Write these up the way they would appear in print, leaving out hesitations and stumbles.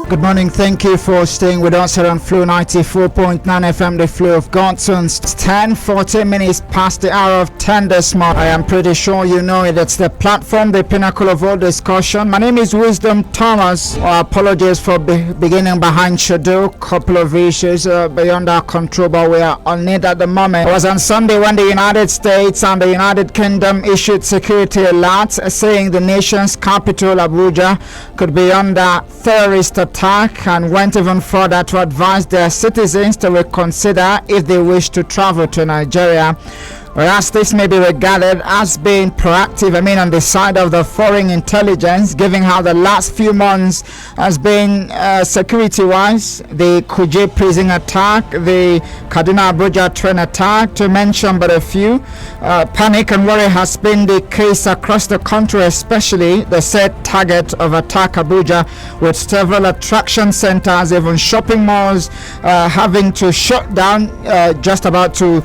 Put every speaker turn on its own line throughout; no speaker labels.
Good morning. Thank you for staying with us here on Flow 94.9 FM, the Flow of Godsons. 10:40 minutes past the hour of 10 this morning. I am pretty sure you know it. It's the platform, the pinnacle of all discussion. My name is Wisdom Thomas. Apologies for beginning behind schedule. Couple of issues beyond our control, but we are on it at the moment. It was on Sunday when the United States and the United Kingdom issued security alerts saying the nation's capital, Abuja, could be under terrorist attack, and went even further to advise their citizens to reconsider if they wish to travel to Nigeria. Whereas this may be regarded as being proactive, on the side of the foreign intelligence, given how the last few months has been security-wise, the Kuje prison attack, the Kaduna Abuja train attack, to mention but a few. Panic and worry has been the case across the country, especially the said target of attack Abuja, with several attraction centers, even shopping malls, having to shut down, just about to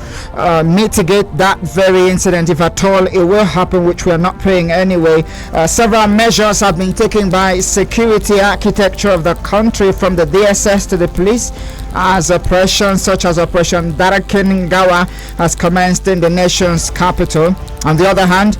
mitigate that very incident, if at all it will happen, which we are not praying anyway. Several measures have been taken by security architecture of the country, from the DSS to the police, as operations such as Operation Darakeningawa has commenced in the nation's capital. On the other hand,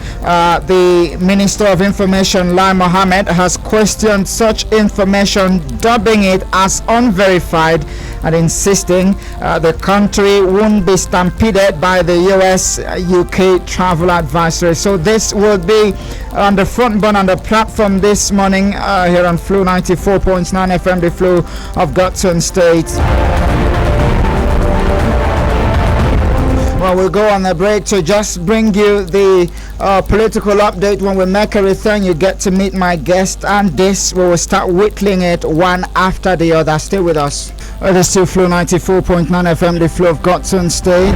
the Minister of Information, Lai Mohammed, has questioned such information, dubbing it as unverified, and insisting the country won't be stampeded by the US-UK travel advisory. So this will be on the front burner on the platform this morning here on Flow 94.9 FM, the Flow of Godson State. Well, we'll go on a break to just bring you the political update. When we make a return, you get to meet my guest, and this we will start whittling it one after the other. Stay with us. It is still Flow 94.9 FM, the Flow of Godson State.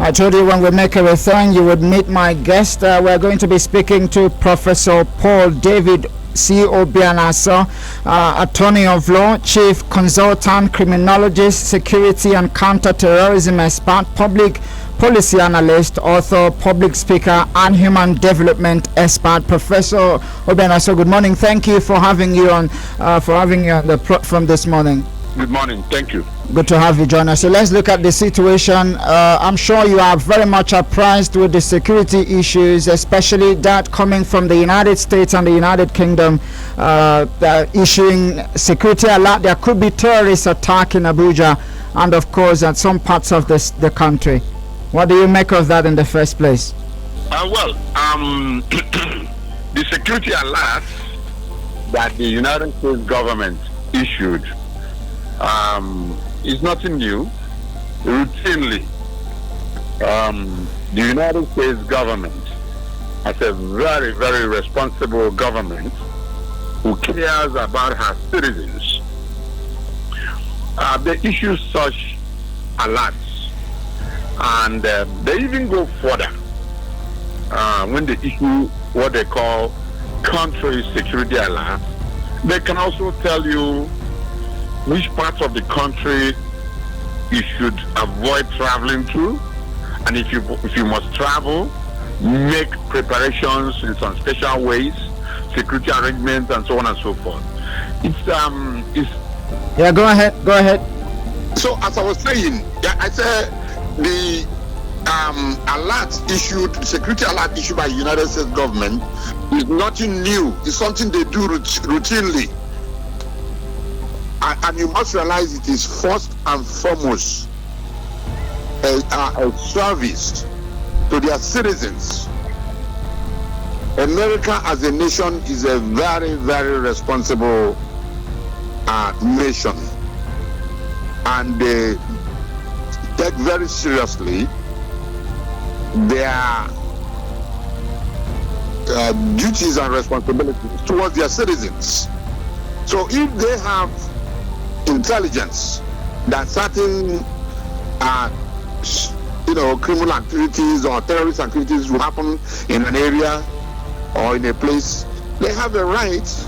I told you when we make a return, you would meet my guest. We're going to be speaking to Professor Paul David C. Obianaso, attorney of law, chief consultant, criminologist, security and counter-terrorism expert, public policy analyst, author, public speaker, and human development expert. Professor Obianaso, good morning. Thank you for having you on the platform this morning.
Good morning. Thank you.
Good to have you join us. So let's look at the situation. I'm sure you are very much apprised with the security issues, especially that coming from the United States and the United Kingdom, issuing security alert. There could be terrorist attack in Abuja and, of course, at some parts of the country. What do you make of that in the first place?
The security alert that the United States government issued is nothing new. Routinely, the United States government, as a very, very responsible government who cares about her citizens, they issue such alerts, and they even go further when they issue what they call country security alert. They can also tell you which parts of the country you should avoid traveling to, and if you must travel, make preparations in some special ways, security arrangements, and so on and so forth.
Yeah, go ahead.
So as I was saying, I said the security alert issued by the United States government is nothing new. It's something they do routinely. And you must realize it is first and foremost a service to their citizens. America as a nation is a very, very responsible nation, and they take very seriously their duties and responsibilities towards their citizens. So if they have intelligence that certain criminal activities or terrorist activities will happen in an area or in a place, they have a right.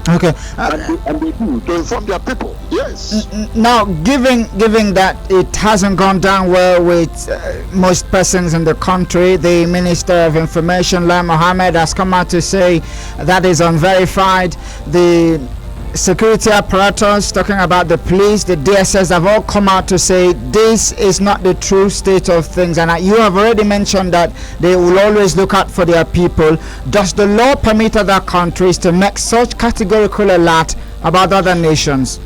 Okay.
And they do to inform their people. Yes.
Now, given that it hasn't gone down well with most persons in the country, the Minister of Information, Lai Mohammed, has come out to say that is unverified. The security apparatus, talking about the police, the DSS, have all come out to say this is not the true state of things. And you have already mentioned that they will always look out for their people. Does the law permit other countries to make such categorical alert about other nations?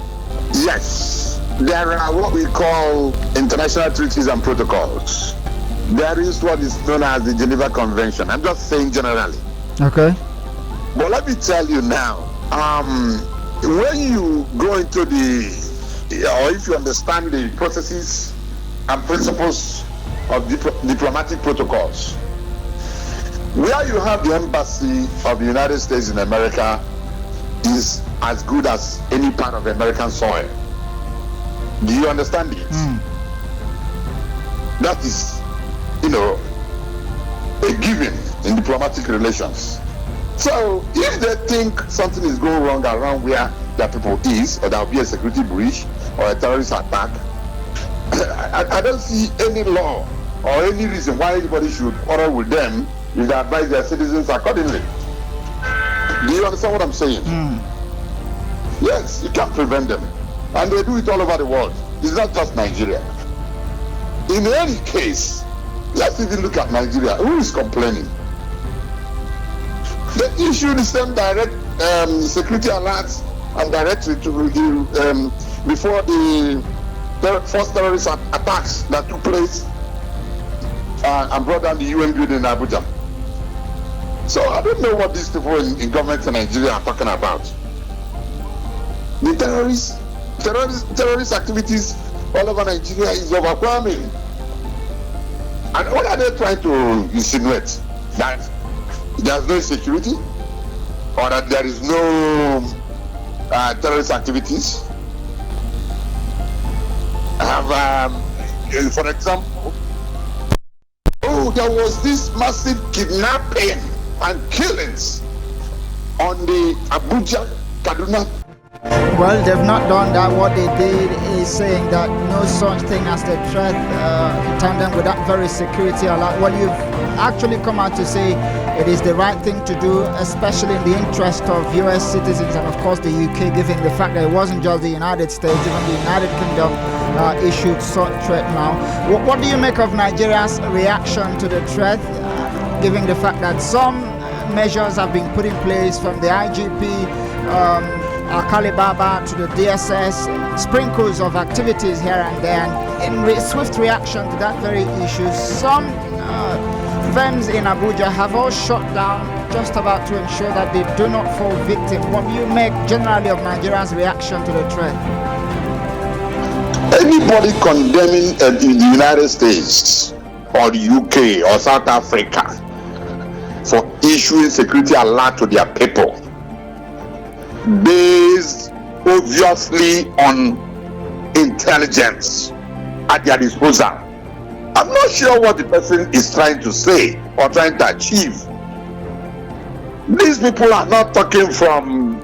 Yes. There are what we call international treaties and protocols. There is what is known as the Geneva Convention. I'm just saying generally.
Okay.
But let me tell you now, when you go into or if you understand the processes and principles of diplomatic protocols, where you have the embassy of the United States in America is as good as any part of American soil. Do you understand it? That is, a given in diplomatic relations. So if they think something is going wrong around where their people is, or there will be a security breach or a terrorist attack, I don't see any law or any reason why anybody should quarrel with them if they advise their citizens accordingly. Do you understand what I'm saying? Yes, you can't prevent them. And they do it all over the world. It's not just Nigeria. In any case, let's even look at Nigeria. Who is complaining? They issue the same direct security alerts and directly to before the first terrorist attacks that took place and brought down the UN building in Abuja. So I don't know what these people in government in Nigeria are talking about. The terrorist activities all over Nigeria is overwhelming. And what are they trying to insinuate? That there's no security, or that there is no terrorist activities? For example, there was this massive kidnapping and killings on the Abuja, Kaduna.
Well, they've not done that. What they did is saying that no such thing as the threat in tandem with that very security alert. Well, you've actually come out to say it is the right thing to do, especially in the interest of US citizens and of course the UK, given the fact that it wasn't just the United States, even the United Kingdom issued such threat now. What do you make of Nigeria's reaction to the threat, given the fact that some measures have been put in place from the IGP, Alkali Baba to the DSS, sprinkles of activities here and there, and in swift reaction to that very issue, some firms in Abuja have all shut down just about to ensure that they do not fall victim. What do you make generally of Nigeria's reaction to the threat?
Anybody condemning the United States or the UK or South Africa for issuing security alert to their people based obviously on intelligence at their disposal, I'm not sure what the person is trying to say or trying to achieve. These people are not talking from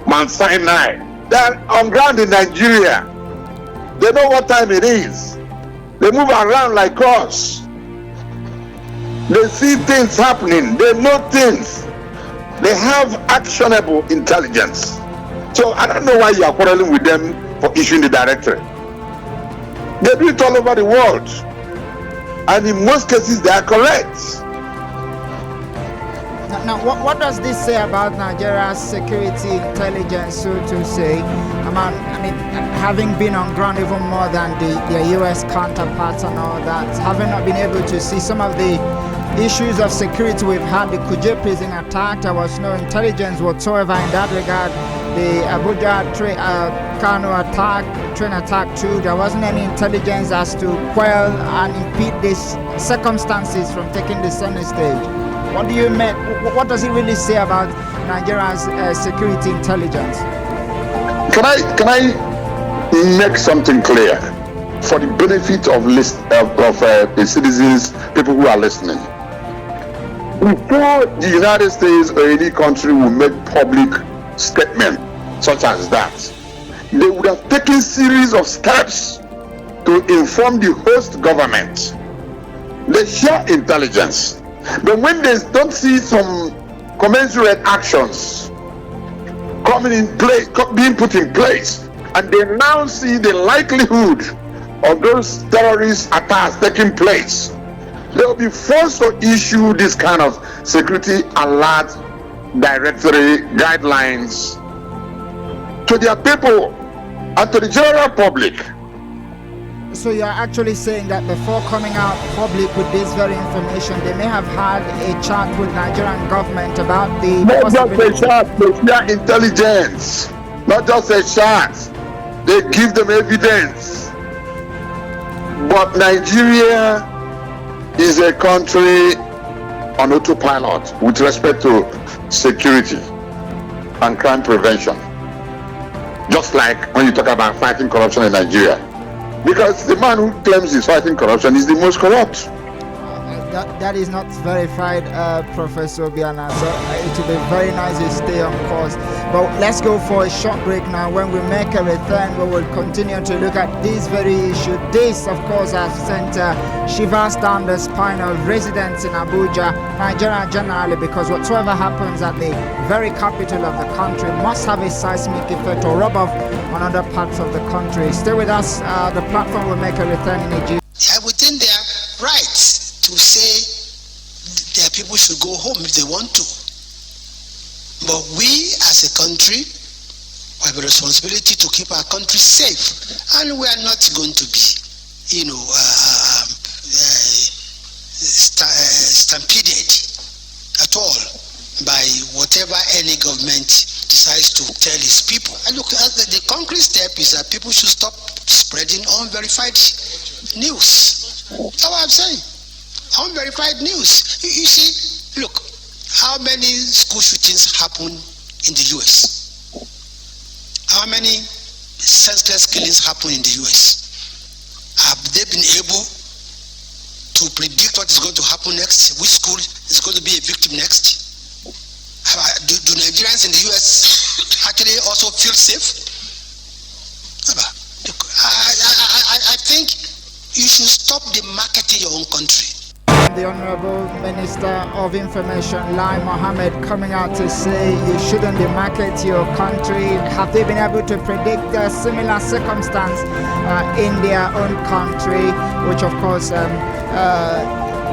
Mount Sinai. They're on ground in Nigeria. They know what time it is. They move around like us. They see things happening. They know things. They have actionable intelligence. So I don't know why you are quarreling with them for issuing the directive. They do it all over the world. And in most cases, they are correct.
Now, what does this say about Nigeria's security intelligence, so to say? I mean, having been on ground even more than their US counterparts and all that, having not been able to see some of the issues of security we've had, the Kuje prison attack, there was no intelligence whatsoever in that regard. The Abuja Kano attack, train attack too, there wasn't any intelligence as to quell and impede these circumstances from taking the center stage. What do you make? What does it really say about Nigeria's security intelligence?
Can I make something clear for the benefit of the citizens, people who are listening? Before the United States or any country will make public statement such as that, they would have taken series of steps to inform the host government. They share intelligence, but when they don't see some commensurate actions being put in place, and they now see the likelihood of those terrorist attacks taking place, they will be forced to issue this kind of security alert directory guidelines to their people and to the general public.
So you're actually saying that before coming out public with this very information, they may have had a chat with Nigerian government about the
not just a chat, they share intelligence. Not just a chat, they give them evidence. But Nigeria is a country on autopilot with respect to security and crime prevention. Just like when you talk about fighting corruption in Nigeria. Because the man who claims he's fighting corruption is the most corrupt.
That is not verified, Professor Obiana. So it will be very nice you stay on course. But let's go for a short break now. When we make a return, we will continue to look at this very issue. This, of course, has sent shivers down the spine of residents in Abuja, Nigeria generally, because whatsoever happens at the very capital of the country must have a seismic effect or rub off on other parts of the country. Stay with us. The platform will make a return in a G.
Within their rights to say their people should go home if they want to. But we as a country have a responsibility to keep our country safe, and we are not going to be, stampeded at all by whatever any government decides to tell its people. And look, the concrete step is that people should stop spreading unverified news. That's what I'm saying. Unverified news. You see, look, how many school shootings happen in the US? How many senseless killings happen in the US? Have they been able to predict what is going to happen next? Which school is going to be a victim next? Do Nigerians in the US actually also feel safe? Look, I think you should stop the marketing your own country.
The Honorable Minister of Information, Lai Mohammed, coming out to say you shouldn't demarket your country. Have they been able to predict a similar circumstance in their own country? Which, of course,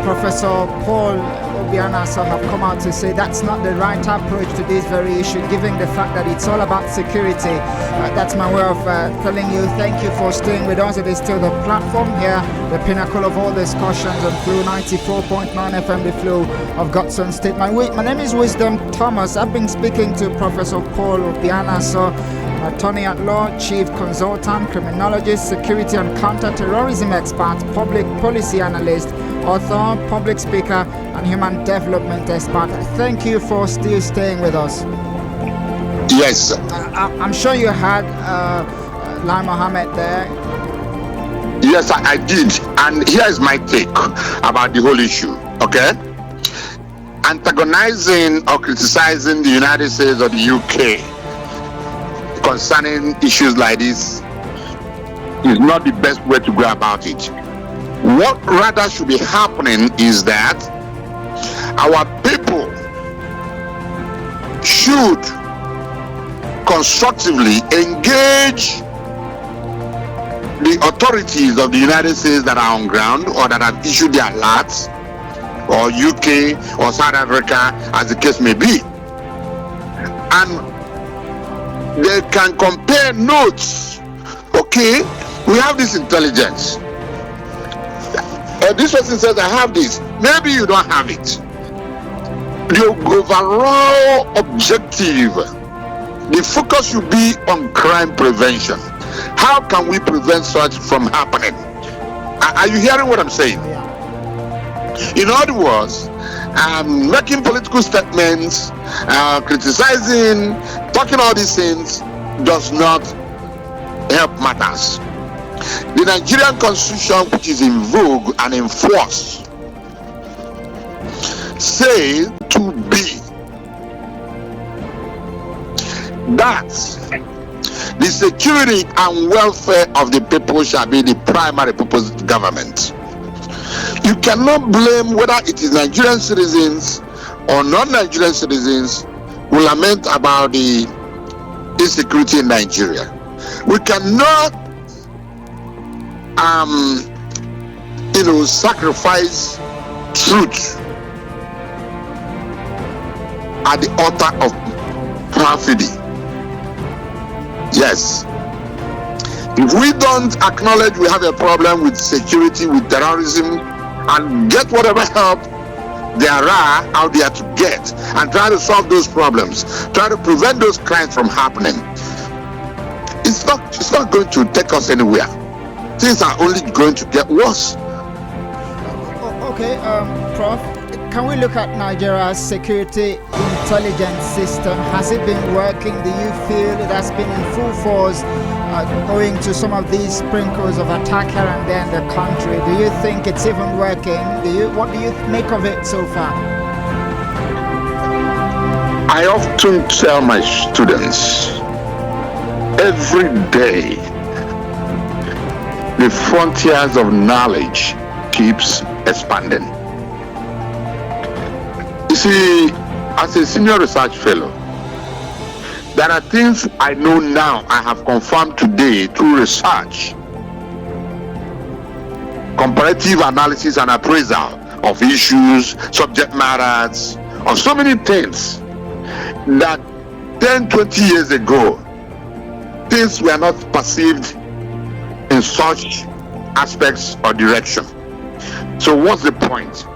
Professor Paul Obiana have come out to say that's not the right approach to this very issue, given the fact that it's all about security. That's my way of telling you thank you for staying with us. It is still the platform here, the pinnacle of all discussions on Flow 94.9 FM, the flow of Godson State. My name is Wisdom Thomas. I've been speaking to Professor Paul Obiana, attorney at law, chief consultant, criminologist, security and counter-terrorism expert, public policy analyst, author, public speaker, and human development expert. Thank you for still staying with us.
Yes.
I'm sure you had Lai Mohammed there.
Yes, I did. And here is my take about the whole issue. Okay? Antagonizing or criticizing the United States or the UK concerning issues like this is not the best way to go about it. What rather should be happening is that our people should constructively engage the authorities of the United States that are on ground or that have issued their alerts, or UK or South Africa, as the case may be, and they can compare notes. Okay, we have this intelligence. This person says I have this. Maybe you don't have it. The overall objective, the focus should be on crime prevention. How can we prevent such from happening? Are you hearing what I'm saying? In other words, making political statements, criticizing, talking all these things does not help matters. The Nigerian Constitution, which is in vogue and enforced, says to be that the security and welfare of the people shall be the primary purpose of the government. You cannot blame whether it is Nigerian citizens or non-Nigerian citizens who lament about the insecurity in Nigeria. We cannot, sacrifice truth at the altar of perfidy. Yes. If we don't acknowledge we have a problem with security, with terrorism, and get whatever help there are out there to get, and try to solve those problems, try to prevent those crimes from happening, it's not going to take us anywhere. Things are only going to get worse.
Okay, Prof, can we look at Nigeria's security intelligence system? Has it been working? Do you feel it has been in full force owing to some of these sprinkles of attack here and there in the country? Do you think it's even working? What do you make of it so far?
I often tell my students, every day, the frontiers of knowledge keeps expanding. You see, as a senior research fellow, there are things I know now I have confirmed today through research, comparative analysis and appraisal of issues, subject matters, of so many things that 10, 20 years ago, things were not perceived in such aspects or direction. So what's the point?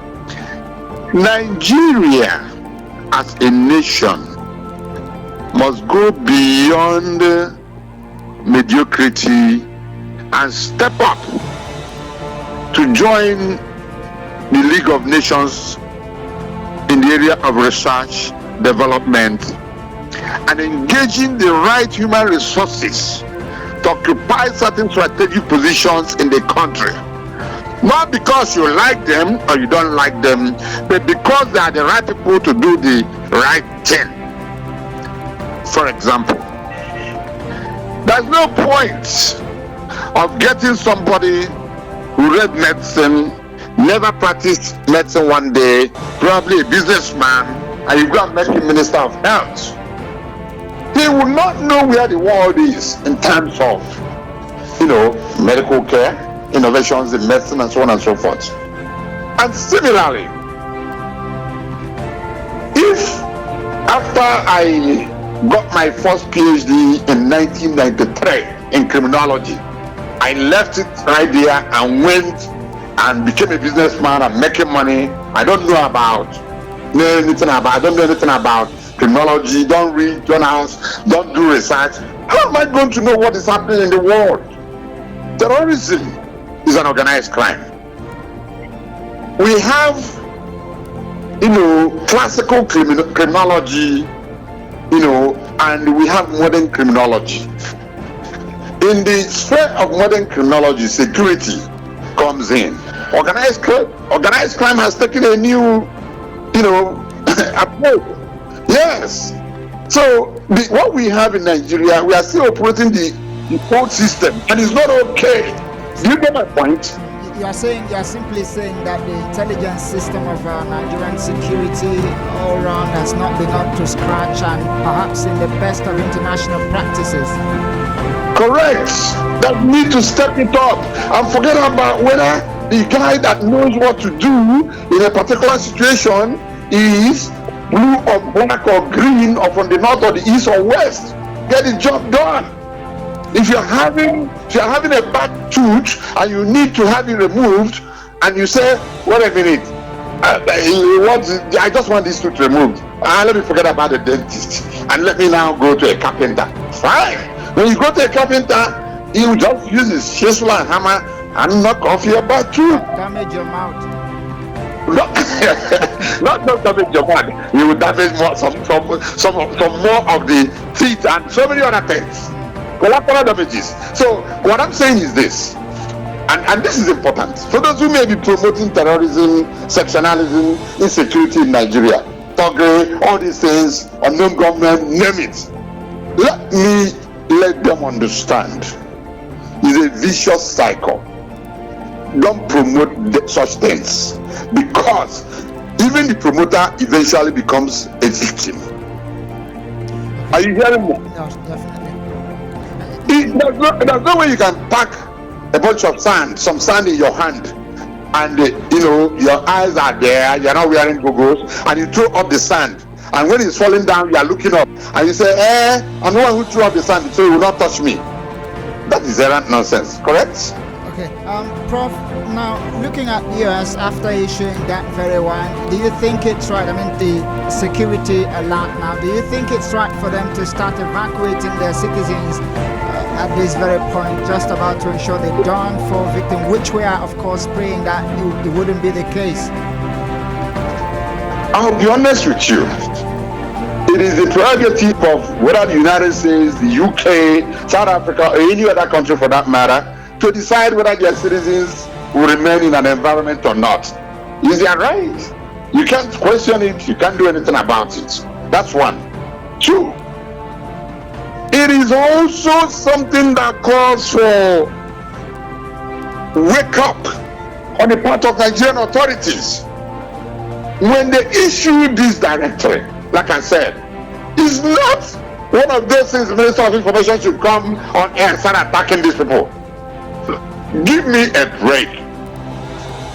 Nigeria as a nation must go beyond mediocrity and step up to join the League of Nations in the area of research, development, and engaging the right human resources to occupy certain strategic positions in the country. Not because you like them or you don't like them, but because they are the right people to do the right thing. For example, there's no point of getting somebody who read medicine, never practiced medicine one day, probably a businessman, and you go and make him Minister of Health. He will not know where the world is in terms of, medical care, innovations in medicine, and so on and so forth. And similarly, if after I got my first PhD in 1993 in criminology, I left it right there and went and became a businessman and making money, I don't know anything about criminology, don't read journals, don't do research. How am I going to know what is happening in the world? Terrorism is an organized crime. We have, classical criminology, and we have modern criminology. In the sphere of modern criminology, security comes in. Organized crime has taken a new, approach. Yes. So what we have in Nigeria, we are still operating the old system, and it's not okay. Do you get my point?
You are simply saying that the intelligence system of Nigerian security all around has not been up to scratch and perhaps in the best of international practices.
Correct. That we need to step it up and forget about whether the guy that knows what to do in a particular situation is blue or black or green or from the north or the east or west. Get the job done. If you're having a bad tooth and you need to have it removed, and you say, wait a minute, I just want this tooth removed. Let me forget about the dentist and let me now go to a carpenter. Fine. When you go to a carpenter, he will just use his chisel and hammer and knock off your bad tooth.
Damage your mouth.
Not damage your mouth. You will damage some more of the teeth and so many other things. Collateral damages. So what I'm saying is this, and this is important for those who may be promoting terrorism, sectionalism, insecurity in Nigeria, thuggery, all these things, unknown government, name it. Let them understand it's a vicious cycle. Don't promote such things, because even the promoter eventually becomes a victim. Are you hearing me?
No, definitely.
There's no way you can pack a bunch of sand, some sand in your hand, and your eyes are there, you're not wearing goggles, and you throw up the sand. And when it's falling down, you are looking up, and you say, I'm the one who threw up the sand, so it will not touch me. That is errant nonsense, correct?
Okay, Prof, now looking at US after issuing that very one, do you think it's right? I mean, the security alert now, do you think it's right for them to start evacuating their citizens at this very point, just about to ensure they don't fall victim, which we are, of course, praying that it wouldn't be the case?
I'll be honest with you. It is the prerogative of whether the United States, the UK, South Africa, or any other country for that matter, to decide whether their citizens will remain in an environment or not. Is their right? You can't question it, you can't do anything about it. That's one. Two, it is also something that calls for wake up on the part of Nigerian authorities. When they issue this directory, like I said, it's not one of those things the Minister of Information should come on air and start attacking these people. Give me a break.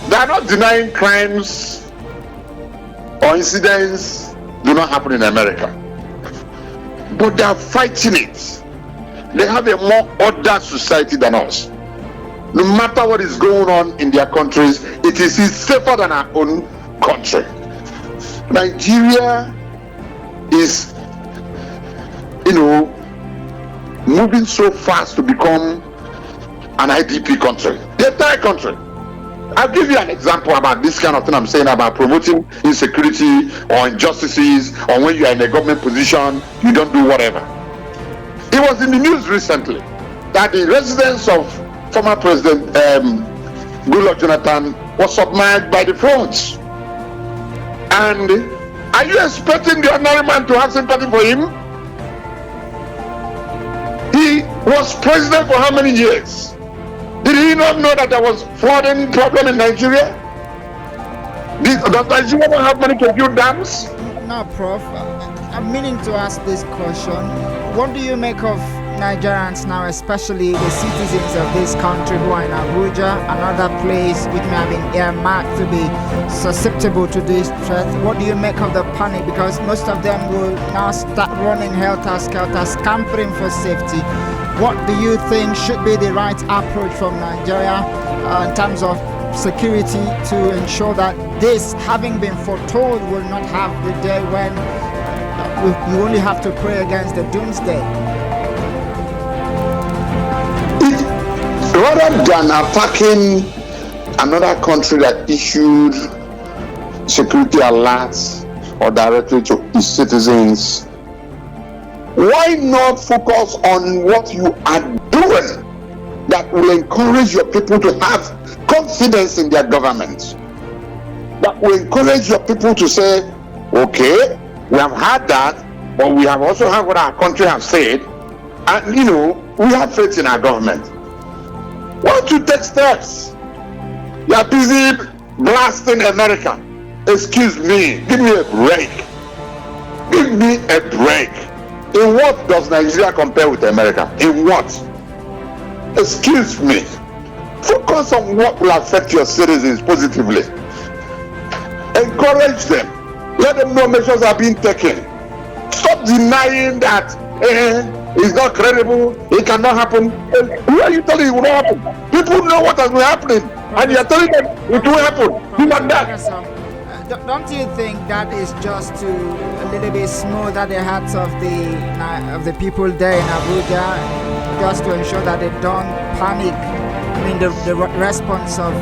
They are not denying crimes or incidents do not happen in America, but they are fighting it. They have a more ordered society than us. No matter what is going on in their countries, it is safer than our own country. Nigeria is, moving so fast to become an IDP country. The entire country. I'll give you an example about this kind of thing I'm saying about promoting insecurity or injustices, or when you are in a government position, you don't do whatever. It was in the news recently that the residence of former President Goodluck Jonathan was submerged by the floods. And are you expecting the ordinary man to have sympathy for him? He was president for how many years? Did he not know that there was flooding problem in Nigeria? Does Nigeria not have money to build dams?
No, Prof. I'm meaning to ask this question. What do you make of Nigerians now, especially the citizens of this country who are in Abuja, another place which may have been earmarked to be susceptible to this threat? What do you make of the panic? Because most of them will now start running helter-skelter, scampering for safety. What do you think should be the right approach from Nigeria in terms of security to ensure that this, having been foretold, will not have the day when you only have to pray against the doomsday?
Rather than attacking another country that issued security alerts or directly to its citizens, why not focus on what you are doing that will encourage your people to have confidence in their government? That will encourage your people to say, okay, we have had that, but we have also had what our country has said, and we have faith in our government. Why don't you take steps? You are busy blasting America. Excuse me, give me a break. Give me a break. In what does Nigeria compare with America? In what? Excuse me. Focus on what will affect your citizens positively. Encourage them. Let them know measures are being taken. Stop denying that it's not credible, it cannot happen. Who are you telling it will not happen? People know what has been happening, and you are telling them it will happen. You want that?
Don't you think that is just to a little bit smooth at the hearts of the people there in Abuja, just to ensure that they don't panic? I mean, the response of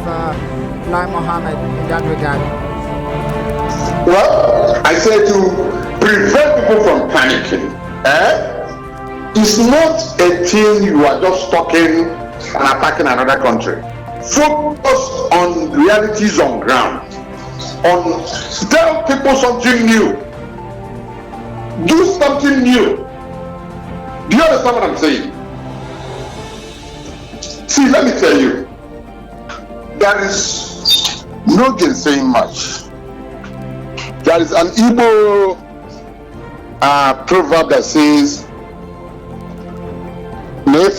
Lai Mohammed in that regard.
Well, I say to prevent people from panicking. It's not a thing you are just talking and attacking another country. Focus on realities on ground. Tell people something new. Do something new. Do you understand what I'm saying? See, let me tell you, there is no gainsaying much. There is an Igbo proverb that says, What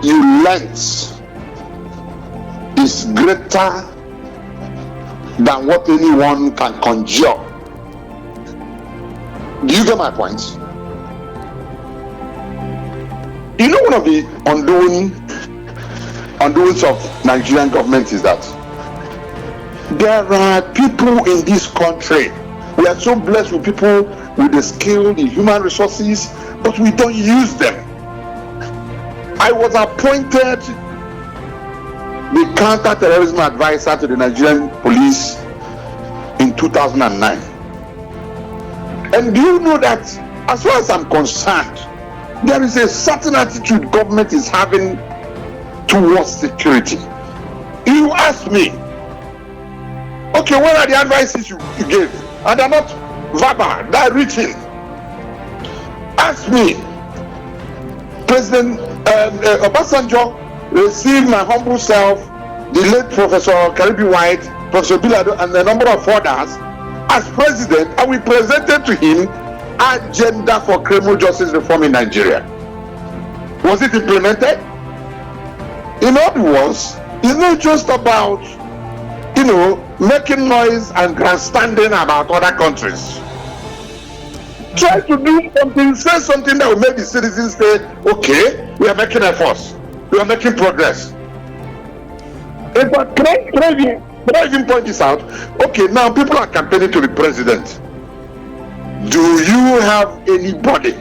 you learnt is greater than what anyone can conjure. Do you get my point? You know, one of the undoings of Nigerian government is that there are people in this country. We are so blessed with people with the skill, the human resources, but we don't use them. I was appointed the counter-terrorism advisor to the Nigerian police in 2009. And do you know that, as far as I'm concerned, there is a certain attitude government is having towards security. You ask me, okay, what are the advices you gave? And they're not verbal, they're written. Ask me, President Obasanjo received my humble self, the late Professor Karibi White, Professor Bilado, and a number of others as president, and we presented to him agenda for criminal justice reform in Nigeria. Was it implemented? In other words, it's not just about, making noise and grandstanding about other countries. Try to do something, say something that will make the citizens say, okay, we are making efforts, we are making progress. But can I even point this out? Okay, now people are campaigning to be president. Do you have anybody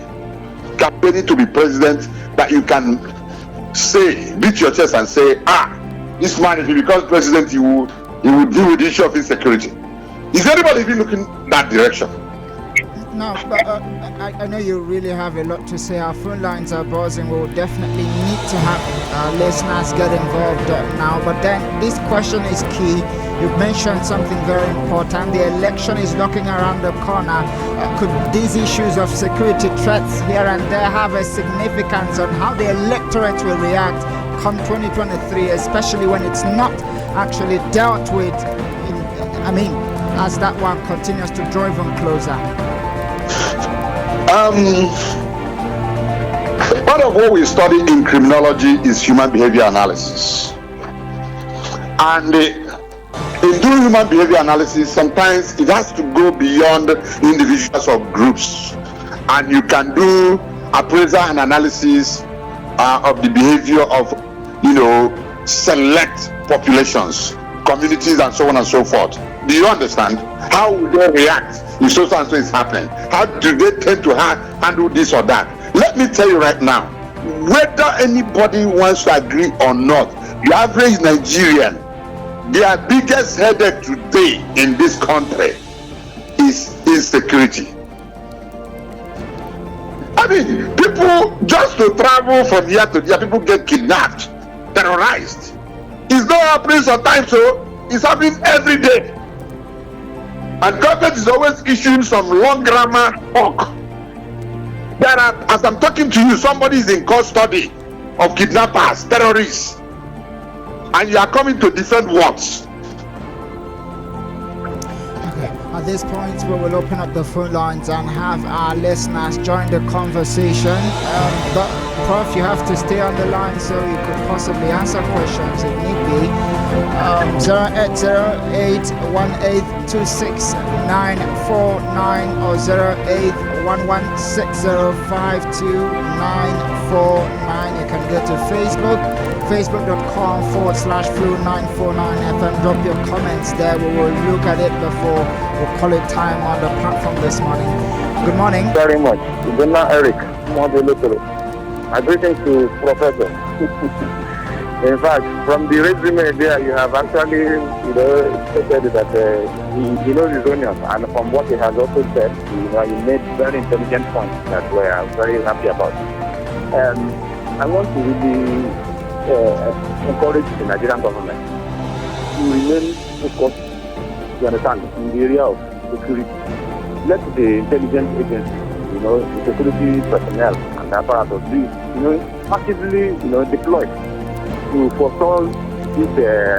campaigning to be president that you can say, beat your chest and say, this man, if he becomes president, he will deal with the issue of insecurity? Is anybody even looking that direction?
No, but I know you really have a lot to say. Our phone lines are buzzing. We will definitely need to have our listeners get involved now. But then this question is key. You've mentioned something very important. The election is knocking around the corner. Could these issues of security threats here and there have a significance on how the electorate will react come 2023, especially when it's not actually dealt with, as that one continues to draw even closer?
Part of what we study in criminology is human behavior analysis. And in doing human behavior analysis, sometimes it has to go beyond individuals or groups. And you can do appraisal and analysis of the behavior of, select populations, communities, and so on and so forth. Do you understand? How will they react if so and so is happening? How do they tend to handle this or that? Let me tell you right now, whether anybody wants to agree or not, the average Nigerian, their biggest headache today in this country is insecurity. People, just to travel from here to there, people get kidnapped, terrorized. It's not happening sometimes, so it's happening every day. And government is always issuing some long grammar talk. There are, as I'm talking to you, somebody is in custody of kidnappers, terrorists, and you are coming to different words.
Okay, at this point we will open up the phone lines and have our listeners join the conversation. But Prof, you have to stay on the line so you could possibly answer questions if need be. 08018269949 or 08116052949. You can go to facebook.com/Flu949FM. Drop your comments there. We will look at it before we call it time on the platform this morning. Good morning.
Very much. Good morning, Eric. My greetings to Professor. In fact, from the resume there, you have actually, stated that he knows his onions, and from what he has also said, you made very intelligent points that we are very happy about. I want to really encourage the Nigerian government to remain focused, you understand, in the area of security. Let the intelligence agencies, the security personnel and the apparatus be, actively, deployed to forestall this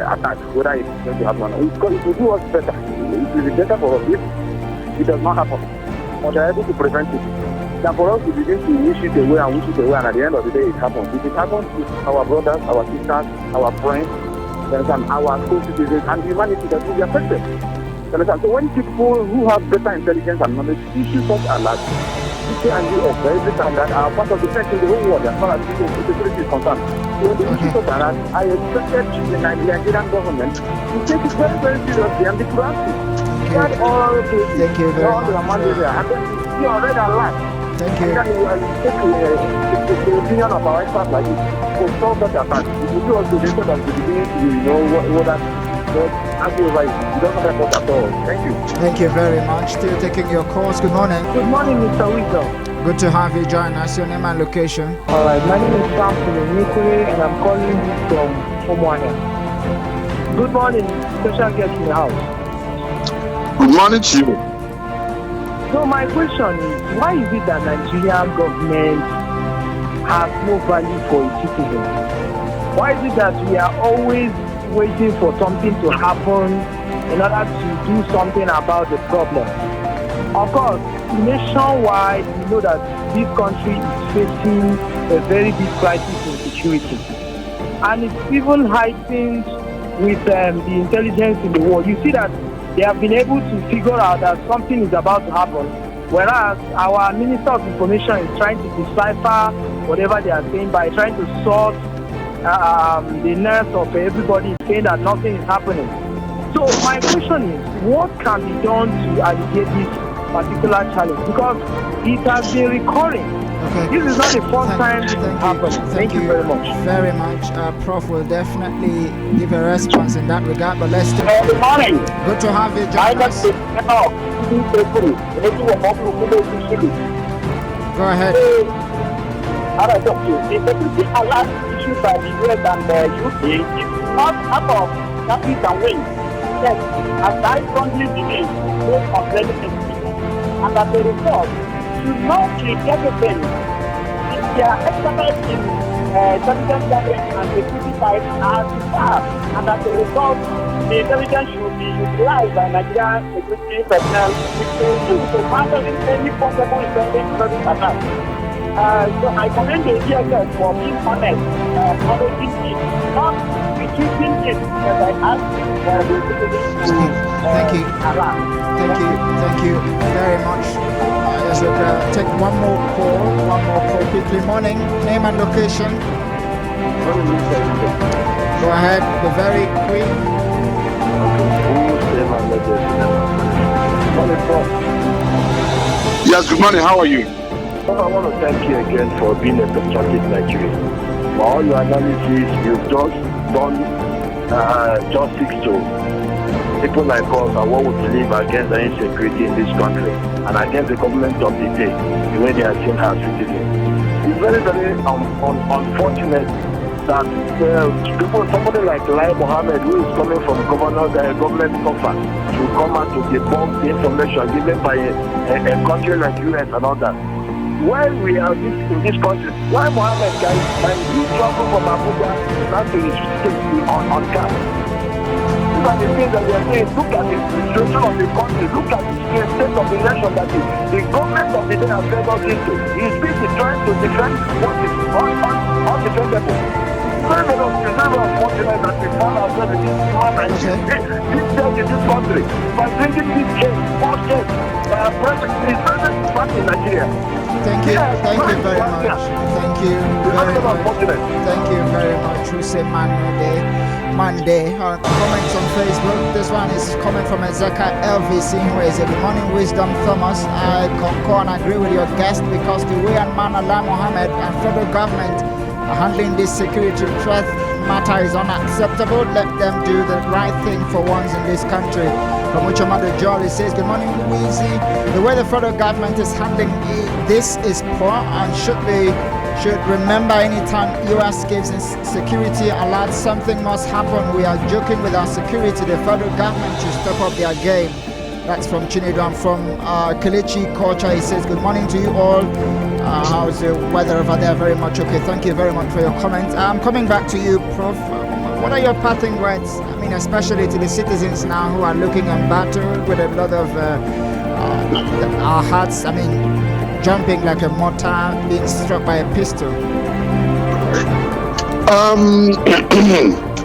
attack, whether it's going to happen or not. It will do us better. It will be better for us if it does not happen. But they are able to prevent it. than for us to begin to wish it away, and at the end of the day, it happens. If it happens to our brothers, our sisters, our friends, our co-citizens, and humanity that will be affected. So when people who have better intelligence and knowledge issue such alerts, UK and US, every time that are part of the threat in the whole world as far as security is concerned. So when they issue such alerts, I expected the Nigerian government to take it very, very seriously and be proactive.
Thank you very much.
And then you are red alert.
Thank you.
And then you will take the opinion of our experts like this to solve that attack. If you do also the instead of the beginning, you know what that argue over it. You don't have that at all. Thank you.
Thank you very much. Still taking your calls. Good morning.
Good morning, Mr. Wisdom.
Good to have you join us. Your name and location.
All right, my name is Samson Nikuri, and I'm calling you from Abuja. Good morning, special guest in the house.
Good morning to you.
So my question is, why is it that Nigerian government has no value for its citizens? Why is it that we are always waiting for something to happen in order to do something about the problem? Of course, nationwide, we know that this country is facing a very big crisis in security. And it's even heightened with the intelligence in the world. You see that they have been able to figure out that something is about to happen, whereas our Minister of Information is trying to decipher whatever they are saying by trying to sort the nerves of everybody, saying that nothing is happening. So my question is, what can be done to alleviate this particular challenge? Because it has been recurring.
Okay.
This is not the first time this is happening. Thank you very much.
Very much. Prof will definitely give a response in that regard, but let's do
Good morning.
Good to have you join us. Go ahead.
The security alert issued by the US and the UK is not out of capital and win. Yes, as I strongly believe, based on relevance, and as a result, should not treat everything. If they are exercised in intelligence gathering and security side are to pass, and as a result, the intelligence should be utilized by Nigerian security personnel to handle any possible intelligence attack. So I commend the DSS for being honest, acknowledging it, not reducing it, as I asked the citizens to
Thank you. Thank you very much. Yes, we'll take one more call quickly. Morning, name and location. Go ahead, be very quick.
Yes, good morning. How are you?
I want to thank you again for being a patriotic Nigerian. For all your analysis, you've just done justice to people like us and what we believe against the insecurity in this country and against the government of the day, the way they are seen as citizens. It's very, very unfortunate that somebody like Lai Mohammed, who is coming from government office, to come out to debunk the information given by a country like US and all that. When we are in this country, why Mohammed can travel from Abuja not to his state on car? These are the things that we are saying. Look at the situation of the country. Look at the state of the nation that the government of the day has led us into. He is busy trying to defend what is undefendable. Very unfortunate that we found ourselves in this human in this country by bringing this case, false case, president back in Nigeria.
Thank you very much. Thank you very much. We say Monday. Comments on Facebook. This one is coming from Ezeka LVC, who is a Good Morning Wisdom Thomas. I concur and agree with your guest because the way and manner Lai Mohammed and federal government are handling this security threat matter is unacceptable. Let them do the right thing for once in this country. From which Amado Jolly says, good morning, Wheezy. The way the federal government is handling this is poor and should remember anytime US gives security alerts, something must happen. We are joking with our security. The federal government should step up their game. That's from Chinedu. And from Kelechi Culture, he says, good morning to you all. How's the weather over there? Very much okay. Thank you very much for your comments. I'm coming back to you, Prof. What are your parting words? I mean, especially to the citizens now who are looking and battle with a lot of our hearts. I mean, jumping like a mortar being struck by a pistol?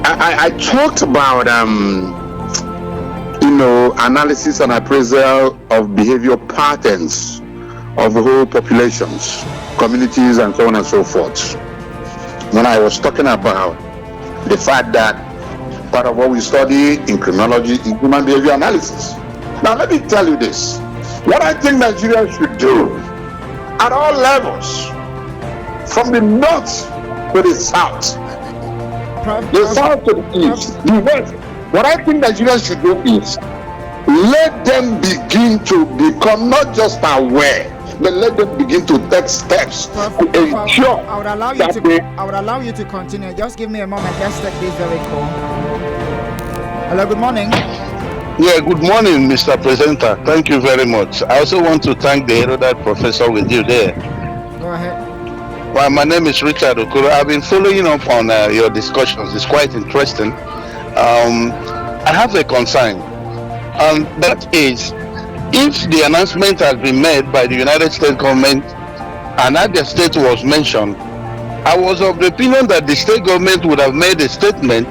I talked about analysis and appraisal of behavior patterns of whole populations, communities, and so on and so forth. When I was talking about the fact that part of what we study in criminology is human behavior analysis. Now let me tell you this. What I think Nigeria should do at all levels, from the north to the south, the south to the east, the west, what I think Nigeria should do is let them begin to become not just aware, but let them begin to take steps to ensure
I would allow you to continue. Just give me a moment. Let's take this very call. Hello, good morning.
Yeah, good morning, Mr. Presenter. Thank you very much. I also want to thank the erudite professor with you there.
Go ahead.
Well, my name is Richard Okoro. I've been following up on your discussions. It's quite interesting. I have a concern, and that is, if the announcement has been made by the United States government and Abia State was mentioned, I was of the opinion that the state government would have made a statement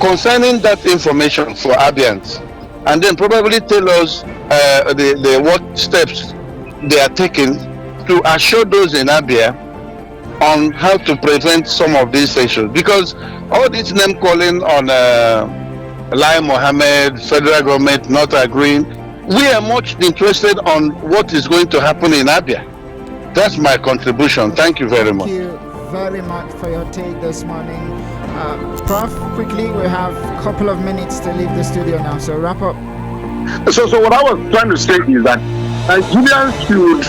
concerning that information for Abians, and then probably tell us the what steps they are taking to assure those in Abia on how to prevent some of these issues. Because all this name calling on Lai Mohammed, federal government not agreeing, we are much interested on what is going to happen in Abia. That's my contribution. Thank you very much.
Thank you very much for your take this morning. Prof, quickly, we have a couple of minutes to leave the studio now, so wrap up.
So what I was trying to say is that Nigerians should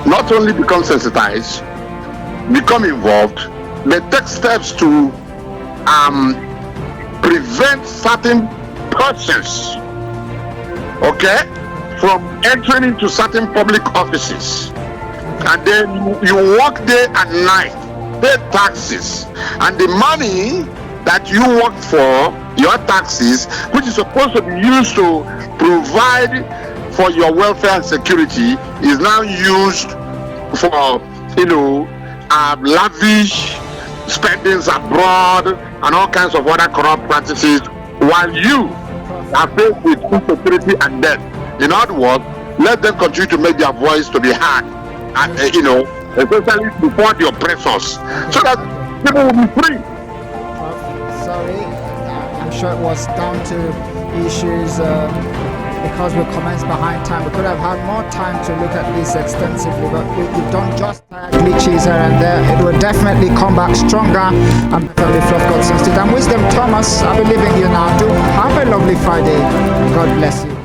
not only become sensitized, become involved, but take steps to prevent certain persons, okay, from entering into certain public offices. And then you work day and night, pay taxes, and the money that you work for, your taxes, which is supposed to be used to provide for your welfare and security, is now used for, lavish spendings abroad and all kinds of other corrupt practices, while you are faced with insecurity and death. In other words, let them continue to make their voice to be heard, and especially before the oppressors, so that people will be free.
Sorry, I'm sure it was down to issues because we commenced behind time. We could have had more time to look at this extensively, but we've done just glitches here and there. It will definitely come back stronger. I'm from the Fluff Godson State. I'm Wisdom Thomas. I'll be leaving you now. Do have a lovely Friday. God bless you.